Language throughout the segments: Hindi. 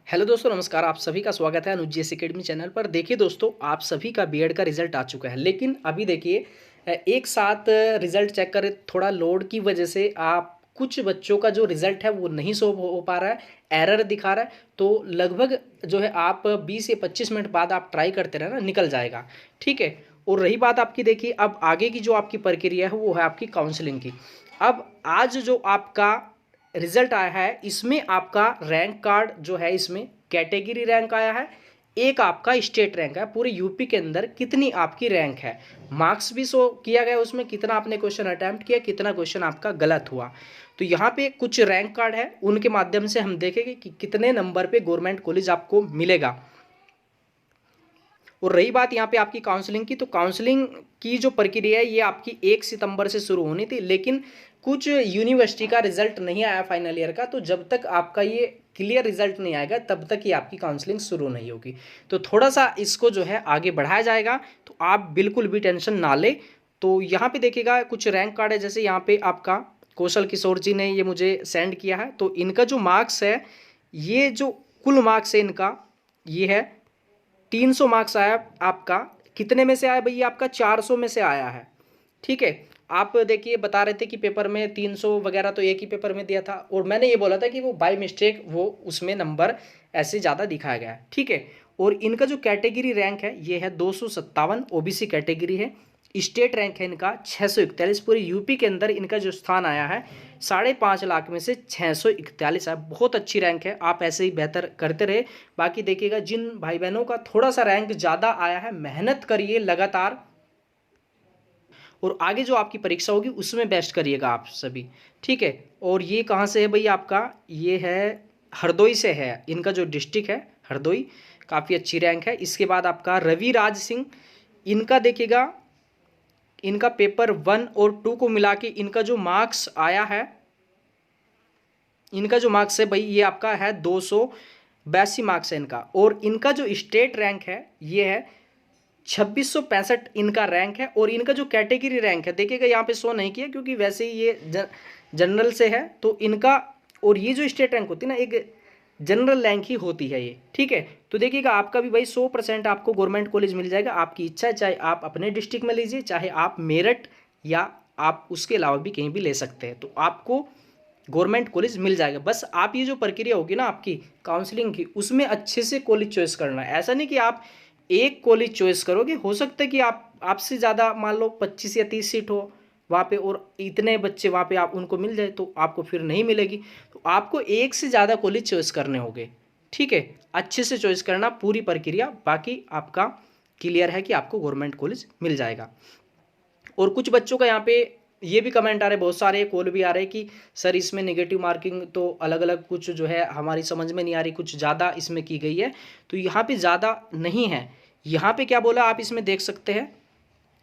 हेलो दोस्तों, नमस्कार। आप सभी का स्वागत है अनुज जीएस एकेडमी चैनल पर। देखिए दोस्तों, आप सभी का बीएड का रिजल्ट आ चुका है, लेकिन अभी देखिए एक साथ रिजल्ट चेक करें। थोड़ा लोड की वजह से आप कुछ बच्चों का जो रिजल्ट है वो नहीं शो हो पा रहा है, एरर दिखा रहा है। तो लगभग जो है आप 20 या 25 मिनट बाद आप ट्राई करते रहना, निकल जाएगा। ठीक है। और रही बात आपकी, देखिए अब आगे की जो आपकी प्रक्रिया है वो है आपकी काउंसलिंग की। अब आज जो आपका रिजल्ट आया है इसमें आपका रैंक कार्ड जो है, इसमें कैटेगरी रैंक आया है, एक आपका स्टेट रैंक है। पूरे यूपी के अंदर कितनी आपकी रैंक है, मार्क्स भी शो किया गया उसमें, कितना आपने क्वेश्चन अटेम्प्ट किया, कितना क्वेश्चन आपका गलत हुआ। तो यहाँ पे कुछ रैंक कार्ड है, उनके माध्यम से हम देखेंगे कि कितने नंबर पे गवर्नमेंट कॉलेज आपको मिलेगा। और रही बात यहाँ पे आपकी काउंसलिंग की, तो काउंसलिंग की जो प्रक्रिया है ये आपकी 1 सितंबर से शुरू होनी थी, लेकिन कुछ यूनिवर्सिटी का रिजल्ट नहीं आया फाइनल ईयर का। तो जब तक आपका ये क्लियर रिजल्ट नहीं आएगा तब तक ही आपकी काउंसलिंग शुरू नहीं होगी। तो थोड़ा सा इसको जो है आगे बढ़ाया जाएगा, तो आप बिल्कुल भी टेंशन ना ले। तो यहाँ पे देखिएगा कुछ रैंक कार्ड है, जैसे यहाँ पे आपका कौशल किशोर जी ने ये मुझे सेंड किया है। तो इनका जो मार्क्स है, ये जो कुल मार्क्स है इनका, ये है 300 मार्क्स आया आपका। कितने में से आया भैया? आपका 400 में से आया है। ठीक है। आप देखिए बता रहे थे कि पेपर में 300 वगैरह तो एक ही पेपर में दिया था, और मैंने ये बोला था कि वो बाय मिस्टेक वो उसमें नंबर ऐसे ज़्यादा दिखाया गया है। ठीक है। और इनका जो कैटेगरी रैंक है ये है 257, ओबीसी कैटेगरी है। स्टेट रैंक है इनका 641। पूरे यूपी के अंदर इनका जो स्थान आया है 5.5 लाख में से 641 है। बहुत अच्छी रैंक है, आप ऐसे ही बेहतर करते रहे। बाकी देखिएगा जिन भाई बहनों का थोड़ा सा रैंक ज़्यादा आया है, मेहनत करिए लगातार, और आगे जो आपकी परीक्षा होगी उसमें बेस्ट करिएगा आप सभी। ठीक है। और ये कहाँ से है भैया? आपका ये है हरदोई से है, इनका जो डिस्ट्रिक्ट है हरदोई। काफ़ी अच्छी रैंक है। इसके बाद आपका रवि राज सिंह, इनका देखिएगा, इनका पेपर 1 और 2 को मिला के इनका जो मार्क्स आया है, इनका जो मार्क्स है भाई ये आपका है 282 मार्क्स है इनका। और इनका जो स्टेट रैंक है ये है 2665 इनका रैंक है। और इनका जो कैटेगरी रैंक है देखिएगा, यहाँ पे शो नहीं किया क्योंकि वैसे ही ये जनरल से है, तो इनका, और ये जो स्टेट रैंक होती है ना, एक जनरल रैंक ही होती है ये। ठीक है। तो देखिएगा आपका भी भाई 100% आपको गवर्नमेंट कॉलेज मिल जाएगा। आपकी इच्छा है, चाहे आप अपने डिस्ट्रिक्ट में लीजिए, चाहे आप मेरठ या आप उसके अलावा भी कहीं भी ले सकते हैं, तो आपको गवर्नमेंट कॉलेज मिल जाएगा। बस आप ये जो प्रक्रिया होगी ना आपकी काउंसलिंग की, उसमें अच्छे से कॉलेज चॉइस करना है। ऐसा नहीं कि आप एक कॉलेज चॉइस करोगे, हो सकता है कि आपसे ज़्यादा मान लो 25 या 30 सीट हो वहाँ पे, और इतने बच्चे वहाँ पे आप उनको मिल जाए तो आपको फिर नहीं मिलेगी। तो आपको एक से ज़्यादा कॉलेज चॉइस करने होंगे। ठीक है। अच्छे से चॉइस करना पूरी प्रक्रिया, बाकी आपका क्लियर है कि आपको गवर्नमेंट कॉलेज मिल जाएगा। और कुछ बच्चों का यहाँ पे ये भी कमेंट आ रहे, बहुत सारे कॉल भी आ रहे कि सर इसमें नेगेटिव मार्किंग तो अलग अलग कुछ जो है हमारी समझ में नहीं आ रही, कुछ ज़्यादा इसमें की गई है। तो यहाँ पे ज़्यादा नहीं है। यहाँ पे क्या बोला आप इसमें देख सकते हैं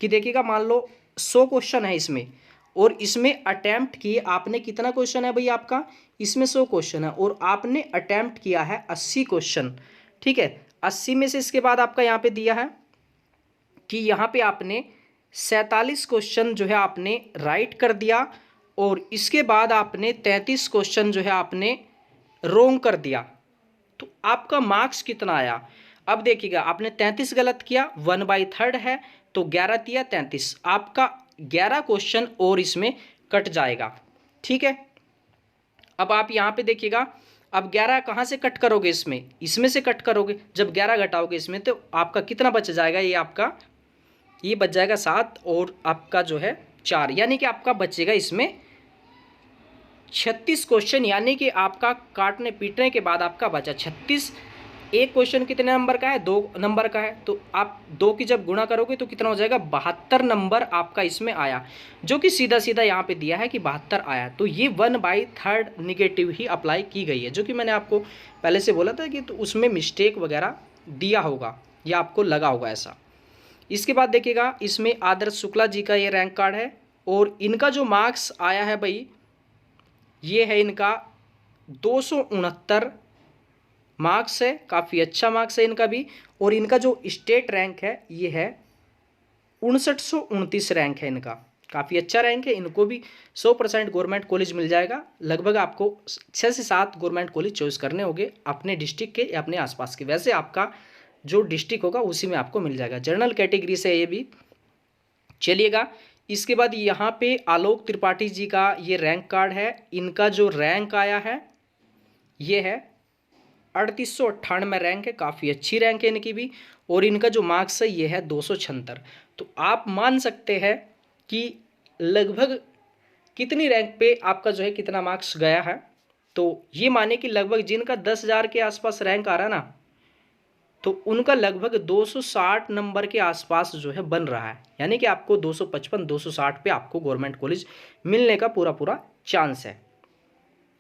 कि देखिएगा, मान लो 100 क्वेश्चन है इसमें, और इसमें अटैम्प्ट किए आपने, कितना क्वेश्चन है भाई आपका? इसमें 100 क्वेश्चन है और आपने अटैम्प्ट किया है 80 क्वेश्चन। ठीक है। 80 में से इसके बाद आपका यहाँ पे दिया है कि यहाँ पे आपने 47 क्वेश्चन जो है आपने राइट कर दिया, और इसके बाद आपने 33 क्वेश्चन जो है आपने रोंग कर दिया। तो आपका मार्क्स कितना आया? अब देखिएगा, आपने 33 गलत किया, 1/3 है, तो 11 दिया 33, आपका 11 क्वेश्चन और इसमें कट जाएगा। ठीक है। अब आप यहाँ पे देखिएगा, अब 11 कहाँ से कट करोगे? इसमें से कट करोगे। जब 11 घटाओगे इसमें तो आपका कितना बच जाएगा? ये बच जाएगा 7, और आपका जो है 4, यानी कि आपका बचेगा इसमें 36 क्वेश्चन, यानी कि आपका काटने पीटने के बाद आपका बचा 36। एक क्वेश्चन कितने नंबर का है? 2 नंबर का है, तो आप 2 की जब गुणा करोगे तो कितना हो जाएगा? 72 नंबर आपका इसमें आया, जो कि सीधा सीधा यहाँ पे दिया है कि 72 आया। तो ये 1/3 निगेटिव ही अप्लाई की गई है, जो कि मैंने आपको पहले से बोला था कि तो उसमें मिस्टेक वगैरह दिया होगा या आपको लगा होगा ऐसा। इसके बाद देखिएगा, इसमें आदर्श शुक्ला जी का ये रैंक कार्ड है, और इनका जो मार्क्स आया है भाई ये है इनका 269 मार्क्स है। काफ़ी अच्छा मार्क्स है इनका भी। और इनका जो स्टेट रैंक है ये है 5929 रैंक है इनका। काफ़ी अच्छा रैंक है, इनको भी 100% गवर्नमेंट कॉलेज मिल जाएगा। लगभग आपको 6 से 7 गवर्नमेंट कॉलेज चॉइस करने होंगे अपने डिस्ट्रिक्ट के या अपने आसपास के। वैसे आपका जो डिस्ट्रिक्ट होगा उसी में आपको मिल जाएगा। जनरल कैटेगरी से ये भी। चलिएगा, इसके बाद यहाँ पे आलोक त्रिपाठी जी का ये रैंक कार्ड है। इनका जो रैंक आया है ये है 3898 रैंक है, काफ़ी अच्छी रैंक है इनकी भी। और इनका जो मार्क्स है ये है 276। तो आप मान सकते हैं कि लगभग कितनी रैंक पे आपका जो है कितना मार्क्स गया है। तो ये माने कि लगभग जिनका 10,000 के आसपास रैंक आ रहा है ना, तो उनका लगभग 260 नंबर के आसपास जो है बन रहा है। यानी कि आपको 255 260 पे आपको गवर्नमेंट कॉलेज मिलने का पूरा पूरा चांस है।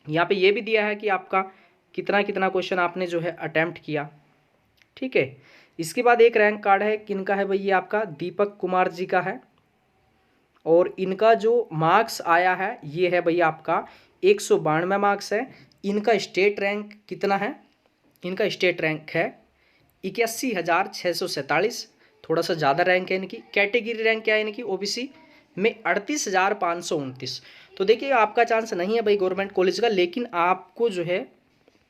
यहाँ पे ये भी दिया है कि आपका कितना कितना क्वेश्चन आपने जो है अटेम्प्ट किया। ठीक है, इसके बाद एक रैंक कार्ड है, किनका है भाई, ये आपका दीपक कुमार जी का है। और इनका जो मार्क्स आया है ये है भैया आपका 192 मार्क्स है। इनका स्टेट रैंक कितना है, इनका स्टेट रैंक है 81,647, थोड़ा सा ज़्यादा रैंक है इनकी। कैटेगरी रैंक क्या है इनकी, ओबीसी में 38,529। तो देखिए आपका चांस नहीं है भाई गवर्नमेंट कॉलेज का, लेकिन आपको जो है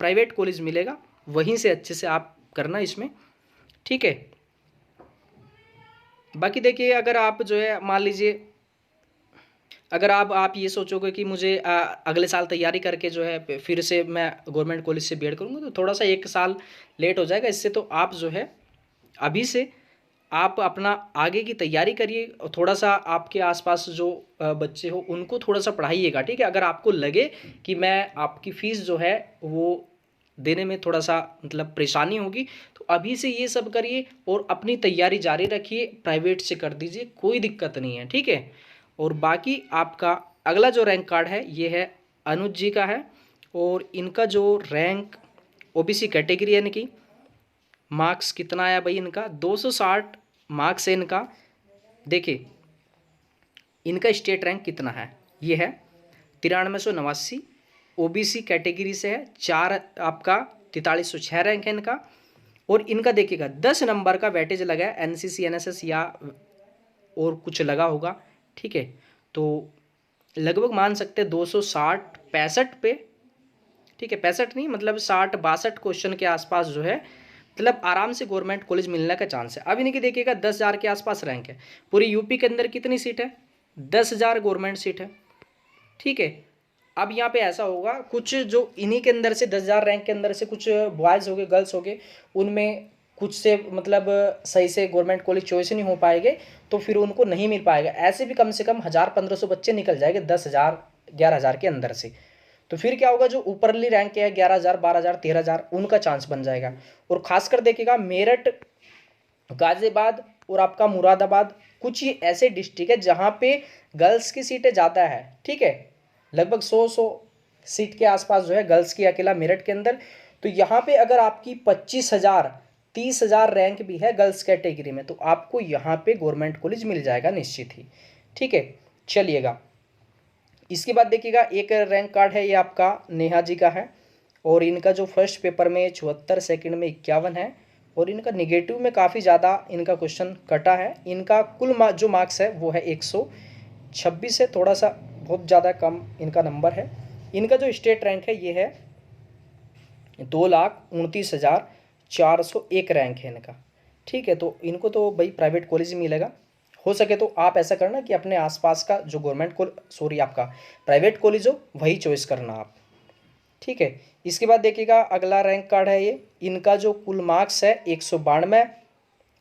प्राइवेट कॉलेज मिलेगा, वहीं से अच्छे से आप करना इसमें। ठीक है, बाकी देखिए अगर आप जो है मान लीजिए अगर आप ये सोचोगे कि मुझे अगले साल तैयारी करके जो है फिर से मैं गवर्नमेंट कॉलेज से बीएड करूँगा, तो थोड़ा सा 1 साल लेट हो जाएगा। इससे तो आप जो है अभी से आप अपना आगे की तैयारी करिए। और थोड़ा सा आपके आसपास जो बच्चे हो उनको थोड़ा सा पढ़ाइएगा। ठीक है, अगर आपको लगे कि मैं आपकी फ़ीस जो है वो देने में थोड़ा सा मतलब परेशानी होगी, तो अभी से ये सब करिए और अपनी तैयारी जारी रखिए, प्राइवेट से कर दीजिए, कोई दिक्कत नहीं है। ठीक है, और बाकी आपका अगला जो रैंक कार्ड है ये है अनुज जी का है। और इनका जो रैंक ओबीसी कैटेगरी है इनकी, मार्क्स कितना आया भाई इनका 260 मार्क्स है इनका। देखिए इनका स्टेट रैंक कितना है, ये है 9389, ओबीसी कैटेगरी से है। 4 आपका 4306 रैंक है इनका। और इनका देखिएगा 10 नंबर का वेटेज लगा है, एनसीसी एनएसएस या और कुछ लगा होगा। ठीक है, तो लगभग मान सकते हैं 260 65 पे, ठीक है 65 नहीं मतलब 60 62 क्वेश्चन के आसपास जो है मतलब आराम से गवर्नमेंट कॉलेज मिलने का चांस है। अब इनकी देखिएगा 10,000 के आसपास रैंक है। पूरी यूपी के अंदर कितनी सीट है, 10,000 गवर्नमेंट सीट है। ठीक है, अब यहाँ पे ऐसा होगा कुछ जो इन्हीं के अंदर से 10,000 रैंक के अंदर से कुछ बॉयज़ हो गए गर्ल्स हो गए, उनमें कुछ से मतलब सही से गवर्नमेंट कॉलेज चॉइस नहीं हो पाएंगे, तो फिर उनको नहीं मिल पाएगा। ऐसे भी कम से कम 1,000-1,500 बच्चे निकल जाएंगे 10,000 11,000 के अंदर से। तो फिर क्या होगा, जो ऊपरली रैंक के है 11,000 12,000 13,000 उनका चांस बन जाएगा। और खासकर देखिएगा मेरठ, गाजियाबाद और आपका मुरादाबाद, कुछ ये ऐसे डिस्ट्रिक्ट है जहाँ पे गर्ल्स की सीटें ज़्यादा है। ठीक है, लगभग 100 सीट के आसपास जो है गर्ल्स की अकेला मेरठ के अंदर। तो यहाँ पे अगर आपकी 25,000 30,000 रैंक भी है गर्ल्स कैटेगरी में, तो आपको यहाँ पे गवर्नमेंट कॉलेज मिल जाएगा निश्चित ही। ठीक है, चलिएगा इसके बाद देखिएगा एक रैंक कार्ड है, ये आपका नेहा जी का है। और इनका जो फर्स्ट पेपर में 74, सेकंड में 51 है। और इनका निगेटिव में काफ़ी ज़्यादा इनका क्वेश्चन कटा है। इनका कुल जो मार्क्स है वो है 126 है, थोड़ा सा बहुत ज़्यादा कम इनका नंबर है। इनका जो स्टेट रैंक है ये है 2,29,401 रैंक है इनका। ठीक है, तो इनको तो भाई प्राइवेट कॉलेज मिलेगा। हो सके तो आप ऐसा करना कि अपने आसपास का जो आपका प्राइवेट कॉलेज हो वही चॉइस करना आप। ठीक है, इसके बाद देखिएगा अगला रैंक कार्ड है ये। इनका जो कुल मार्क्स है 192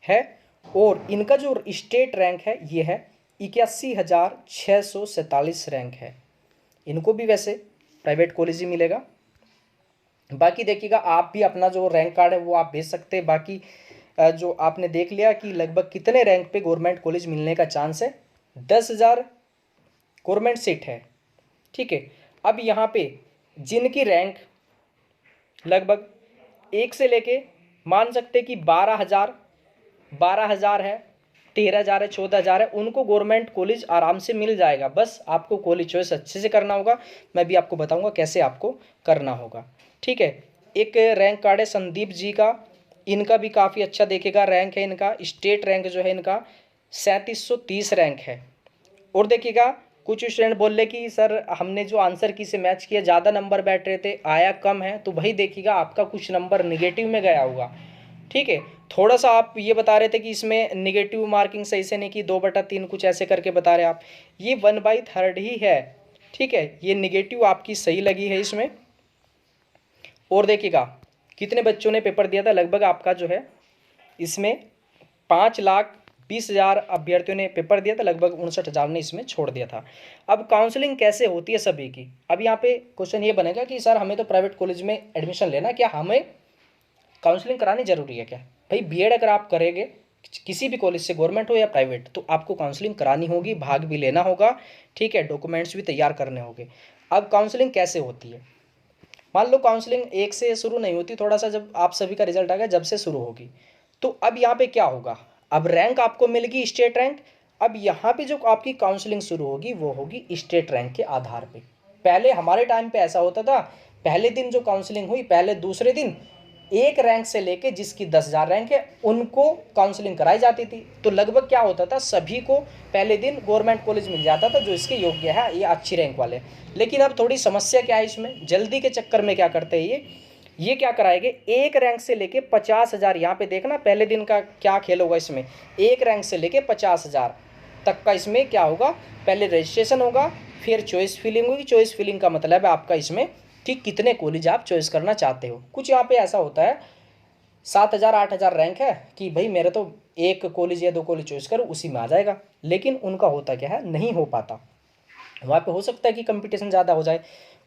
है। और इनका जो स्टेट रैंक है ये है 81,647 रैंक है। इनको भी वैसे प्राइवेट कॉलेज ही मिलेगा। बाकी देखिएगा आप भी अपना जो रैंक कार्ड है वो आप भेज सकते हैं। बाकी जो आपने देख लिया कि लगभग कितने रैंक पे गवर्नमेंट कॉलेज मिलने का चांस है, 10,000 गवर्नमेंट सीट है। ठीक है, अब यहाँ पे जिनकी रैंक लगभग 1 से लेके मान सकते कि 12,000 है, 13,000 है, 14,000 है, उनको गवर्नमेंट कॉलेज आराम से मिल जाएगा। बस आपको कॉलेज चॉइस अच्छे से करना होगा। मैं भी आपको बताऊंगा कैसे आपको करना होगा। ठीक है, एक रैंक कार्ड है संदीप जी का। इनका भी काफ़ी अच्छा देखेगा रैंक है। इनका स्टेट रैंक जो है इनका 3730 रैंक है। और देखिएगा कुछ स्टूडेंट बोल रहे कि सर हमने जो आंसर की से मैच किया ज़्यादा नंबर बैठ रहे थे, आया कम है, तो भाई देखिएगा आपका कुछ नंबर निगेटिव में गया होगा। ठीक है, थोड़ा सा आप ये बता रहे थे कि इसमें निगेटिव मार्किंग सही से नहीं की, 2/3 कुछ ऐसे करके बता रहे आप, ये 1/3 ही है। ठीक है, ये निगेटिव आपकी सही लगी है इसमें। और देखिएगा कितने बच्चों ने पेपर दिया था, लगभग आपका जो है इसमें 5,20,000 अभ्यर्थियों ने पेपर दिया था, लगभग 59,000 ने इसमें छोड़ दिया था। अब काउंसलिंग कैसे होती है सभी की, अब यहाँ पे क्वेश्चन ये बनेगा कि सर हमें तो प्राइवेट कॉलेज में एडमिशन लेना, क्या हमें काउंसलिंग करानी जरूरी है क्या? भाई बीएड अगर आप करेंगे किसी भी कॉलेज से, गवर्नमेंट हो या प्राइवेट, तो आपको काउंसलिंग करानी होगी, भाग भी लेना होगा। ठीक है, डॉक्यूमेंट्स भी तैयार करने होंगे। अब काउंसलिंग कैसे होती है, मान लो काउंसलिंग 1 से शुरू नहीं होती, थोड़ा सा जब आप सभी का रिजल्ट आ गया जब से शुरू होगी। तो अब यहाँ पे क्या होगा, अब रैंक आपको मिलेगी स्टेट रैंक। अब यहाँ पे जो आपकी काउंसलिंग शुरू होगी वो होगी स्टेट रैंक के आधार पे। पहले हमारे टाइम पे ऐसा होता था, पहले दिन जो काउंसलिंग हुई, पहले दूसरे दिन एक रैंक से लेके जिसकी 10,000 रैंक है उनको काउंसलिंग कराई जाती थी। तो लगभग क्या होता था, सभी को पहले दिन गवर्नमेंट कॉलेज मिल जाता था जो इसके योग्य है, ये अच्छी रैंक वाले। लेकिन अब थोड़ी समस्या क्या है इसमें, जल्दी के चक्कर में क्या करते हैं ये क्या कराएंगे, एक रैंक से लेके 50,000, यहाँ पे देखना पहले दिन का क्या खेल होगा इसमें, एक रैंक से लेके 50,000 तक का इसमें क्या होगा, पहले रजिस्ट्रेशन होगा, फिर चॉइस फिलिंग होगी। चॉइस फिलिंग का मतलब है आपका इसमें कि कितने कॉलेज आप चॉइस करना चाहते हो। कुछ यहाँ पे ऐसा होता है 7,000 8,000 रैंक है कि भाई मेरे तो एक कॉलेज या 2 कॉलेज चॉइस करो उसी में आ जाएगा, लेकिन उनका होता क्या है, नहीं हो पाता। वहाँ पे हो सकता है कि कंपटीशन ज़्यादा हो जाए।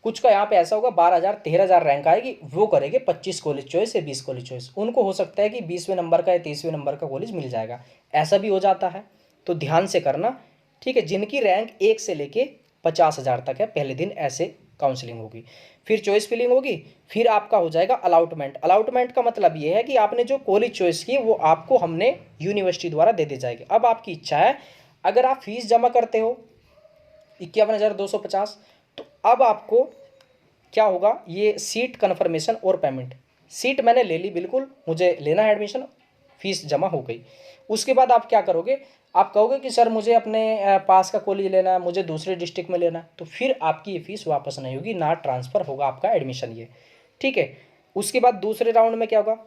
कुछ का यहाँ पे ऐसा होगा 12,000 13,000 रैंक आएगी, वो करेंगे 25 कॉलेज चॉइस या 20 कॉलेज चॉइस, उनको हो सकता है कि 20वें नंबर का या 30वें नंबर का कॉलेज मिल जाएगा, ऐसा भी हो जाता है। तो ध्यान से करना। ठीक है, जिनकी रैंक 1 से लेके 50,000 तक है, पहले दिन ऐसे काउंसलिंग होगी, फिर चॉइस फिलिंग होगी, फिर आपका हो जाएगा अलाउटमेंट। अलाउटमेंट का मतलब ये है कि आपने जो कॉलेज चॉइस की वो आपको हमने यूनिवर्सिटी द्वारा दे दी जाएगी। अब आपकी इच्छा है, अगर आप फीस जमा करते हो 51,250, तो अब आपको क्या होगा, ये सीट कन्फर्मेशन और पेमेंट। सीट मैंने ले ली, बिल्कुल मुझे लेना है एडमिशन, फीस जमा हो गई। उसके बाद आप क्या करोगे, आप कहोगे कि सर मुझे अपने पास का कॉलेज लेना है, मुझे दूसरे डिस्ट्रिक्ट में लेना है, तो फिर आपकी ये फीस वापस नहीं होगी, ना ट्रांसफ़र होगा आपका एडमिशन ये। ठीक है, उसके बाद दूसरे राउंड में क्या होगा,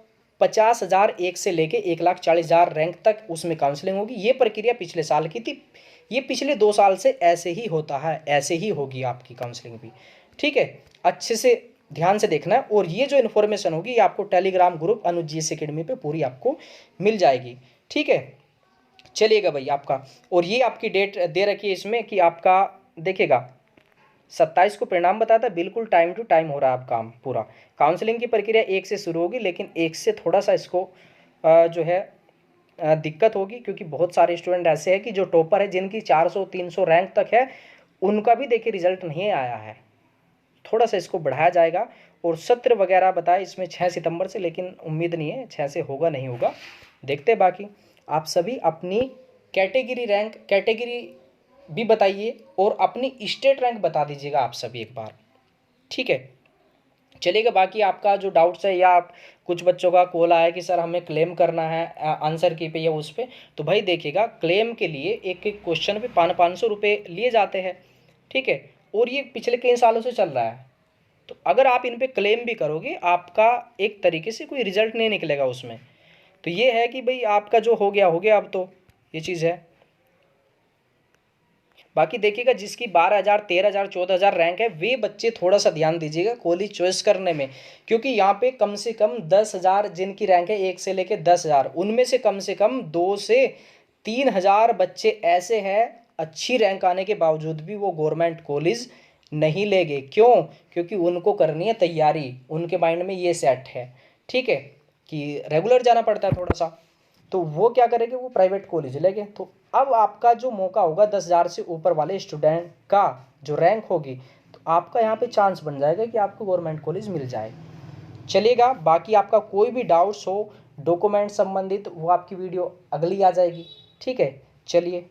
50,000 एक से लेके 1,40,000 रैंक तक उसमें काउंसलिंग होगी। ये प्रक्रिया पिछले साल की थी, ये पिछले 2 साल से ऐसे ही होता है, ऐसे ही होगी आपकी काउंसलिंग भी। ठीक है, अच्छे से ध्यान से देखना है। और ये जो इन्फॉर्मेशन होगी ये आपको टेलीग्राम ग्रुप अनुज जीएस एकेडमी पे पूरी आपको मिल जाएगी। ठीक है, चलिएगा भाई आपका, और ये आपकी डेट दे रखी है इसमें कि आपका देखिएगा 27 को परिणाम बताता है, बिल्कुल टाइम टू टाइम हो रहा है आप काम पूरा। काउंसलिंग की प्रक्रिया 1 से शुरू होगी, लेकिन 1 से थोड़ा सा इसको जो है दिक्कत होगी, क्योंकि बहुत सारे स्टूडेंट ऐसे हैं कि जो टॉपर है जिनकी 400-300 रैंक तक है, उनका भी देखिए रिजल्ट नहीं आया है। थोड़ा सा इसको बढ़ाया जाएगा। और सत्र वगैरह बताए इसमें 6 सितंबर से, लेकिन उम्मीद नहीं है 6 से होगा नहीं होगा, देखते हैं। बाकी आप सभी अपनी कैटेगरी रैंक कैटेगरी भी बताइए और अपनी स्टेट रैंक बता दीजिएगा आप सभी एक बार। ठीक है, चलिएगा। बाकी आपका जो डाउट्स है, या आप कुछ बच्चों का कॉल आया कि सर हमें क्लेम करना है आंसर की पे या उस पर, तो भाई देखिएगा क्लेम के लिए एक एक क्वेश्चन पे 500 रुपये लिए जाते हैं। ठीक है, और ये पिछले कई सालों से चल रहा है। तो अगर आप इन पे क्लेम भी करोगे, आपका एक तरीके से कोई रिजल्ट नहीं निकलेगा उसमें। तो ये है कि भाई आपका जो हो गया, अब तो ये चीज़ है। बाकी देखिएगा जिसकी 12,000 13,000 14,000 रैंक है, वे बच्चे थोड़ा सा ध्यान दीजिएगा कॉलेज चॉइस करने में, क्योंकि यहाँ पे कम से कम 10,000 जिनकी रैंक है 1 से लेके 10,000, उनमें से कम 2 से 3,000 बच्चे ऐसे हैं अच्छी रैंक आने के बावजूद भी वो गवर्नमेंट कॉलेज नहीं लेंगे। क्यों? क्योंकि उनको करनी है तैयारी, उनके माइंड में ये सेट है। ठीक है, कि रेगुलर जाना पड़ता है थोड़ा सा, तो वो क्या करेंगे, वो प्राइवेट कॉलेज लेंगे। तो अब आपका जो मौका होगा 10,000 से ऊपर वाले स्टूडेंट का जो रैंक होगी, तो आपका यहाँ पे चांस बन जाएगा कि आपको गवर्नमेंट कॉलेज मिल जाए। चलिएगा, बाकी आपका कोई भी डाउट्स हो डॉक्यूमेंट संबंधित, वो आपकी वीडियो अगली आ जाएगी। ठीक है, चलिए।